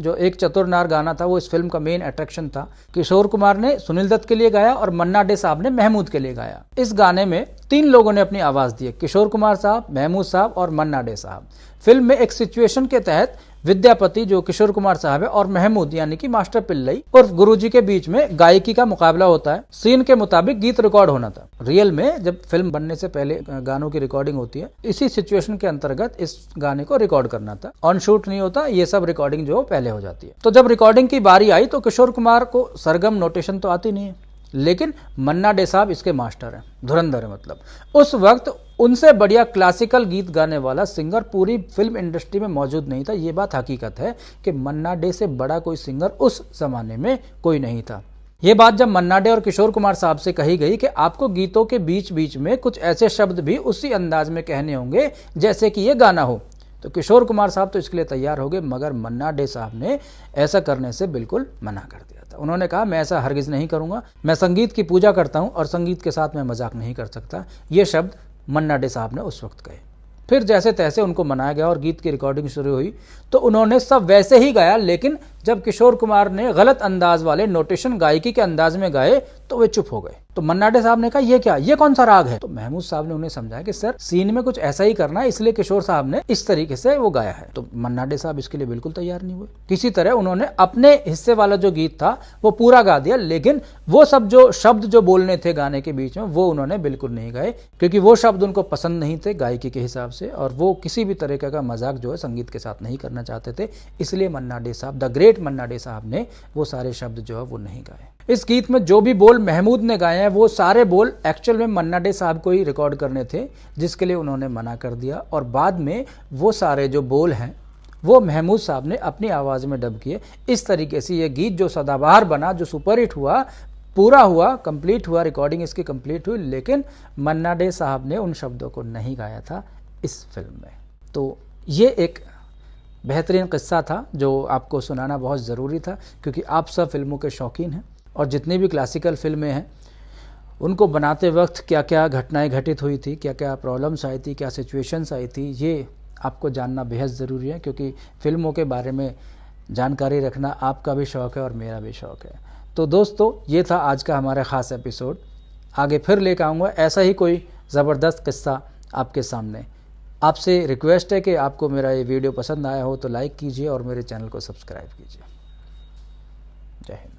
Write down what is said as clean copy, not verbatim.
जो एक चतुर गाना था वो इस फिल्म का मेन अट्रैक्शन था। किशोर कुमार ने सुनील दत्त के लिए गाया और मन्ना डे साहब ने महमूद के लिए गाया। इस गाने में 3 लोगों ने अपनी आवाज दी है, किशोर कुमार साहब, महमूद साहब और मन्ना डे साहब। फिल्म में एक सिचुएशन के तहत विद्यापति जो किशोर कुमार साहब है और महमूद यानी कि मास्टर पिल्लई और गुरुजी के बीच में गायकी का मुकाबला होता है। सीन के मुताबिक गीत रिकॉर्ड होना था। रियल में जब फिल्म बनने से पहले गानों की रिकॉर्डिंग होती है, इसी सिचुएशन के अंतर्गत इस गाने को रिकॉर्ड करना था। ऑन शूट नहीं होता, ये सब रिकॉर्डिंग जो पहले हो जाती है। तो जब रिकॉर्डिंग की बारी आई तो किशोर कुमार को सरगम नोटेशन तो आती नहीं है, लेकिन मन्ना डे साहब इसके मास्टर हैं, धुरंधर है। मतलब उस वक्त उनसे बढ़िया क्लासिकल गीत गाने वाला सिंगर पूरी फिल्म इंडस्ट्री में मौजूद नहीं था। ये बात हकीकत है कि मन्ना डे से बड़ा कोई सिंगर उस जमाने में कोई नहीं था। ये बात जब मन्ना डे और किशोर कुमार साहब से कही गई कि आपको गीतों के बीच बीच में कुछ ऐसे शब्द भी उसी अंदाज में कहने होंगे जैसे कि ये गाना हो, तो किशोर कुमार साहब तो इसके लिए तैयार हो गए, मगर मन्ना डे साहब ने ऐसा करने से बिल्कुल मना कर दिया था। उन्होंने कहा मैं ऐसा हरगिज नहीं करूंगा, मैं संगीत की पूजा करता हूं और संगीत के साथ मैं मजाक नहीं कर सकता। ये शब्द मन्ना डे साहब ने उस वक्त कहे। फिर जैसे तैसे उनको मनाया गया और गीत की रिकॉर्डिंग शुरू हुई तो उन्होंने सब वैसे ही गाया, लेकिन जब किशोर कुमार ने गलत अंदाज वाले नोटेशन गायकी के अंदाज में गाए तो वे चुप हो गए। तो मन्ना डे साहब ने कहा ये क्या, ये कौन सा राग है? तो महमूद साहब ने उन्हें समझाया कि सर सीन में कुछ ऐसा ही करना है, इसलिए किशोर साहब ने इस तरीके से वो गाया है। तो मन्ना डे साहब इसके लिए बिल्कुल तैयार नहीं हुए। किसी तरह उन्होंने अपने हिस्से वाला जो गीत था वो पूरा गा दिया, लेकिन वो सब जो शब्द जो बोलने थे गाने के बीच में वो उन्होंने बिल्कुल नहीं गाए, क्योंकि वो शब्द उनको पसंद नहीं थे गायकी के हिसाब से, और वो किसी भी तरीके का मजाक जो है संगीत के साथ नहीं करना चाहते थे। इसलिए मन्ना डे साहब, द ग्रेट मन्ना डे साहब ने वो सारे शब्द जो है वो नहीं गाए। इस गीत में जो भी बोल महमूद ने गाए हैं वो सारे बोल एक्चुअल में मन्ना डे साहब को ही रिकॉर्ड करने थे, जिसके लिए उन्होंने मना कर दिया। और बाद में वो सारे जो बोल हैं वो महमूद साहब ने अपनी आवाज़ में डब किए। इस तरीके से ये गीत जो सदाबहार बना, जो सुपरहिट हुआ, पूरा हुआ, कंप्लीट हुआ, रिकॉर्डिंग इसकी कंप्लीट हुई, लेकिन मन्ना डे साहब ने उन शब्दों को नहीं गाया था इस फिल्म में। तो ये एक बेहतरीन किस्सा था जो आपको सुनाना बहुत ज़रूरी था, क्योंकि आप सब फिल्मों के शौकीन हैं और जितनी भी क्लासिकल फिल्में हैं उनको बनाते वक्त क्या क्या घटनाएं घटित हुई थी, क्या क्या प्रॉब्लम्स आई थी, क्या सिचुएशंस आई थी, ये आपको जानना बेहद ज़रूरी है, क्योंकि फिल्मों के बारे में जानकारी रखना आपका भी शौक़ है और मेरा भी शौक़ है। तो दोस्तों ये था आज का हमारा ख़ास एपिसोड। आगे फिर लेकर आऊँगा ऐसा ही कोई ज़बरदस्त किस्सा आपके सामने। आपसे रिक्वेस्ट है कि आपको मेरा ये वीडियो पसंद आया हो तो लाइक कीजिए और मेरे चैनल को सब्सक्राइब कीजिए। जय हिंद।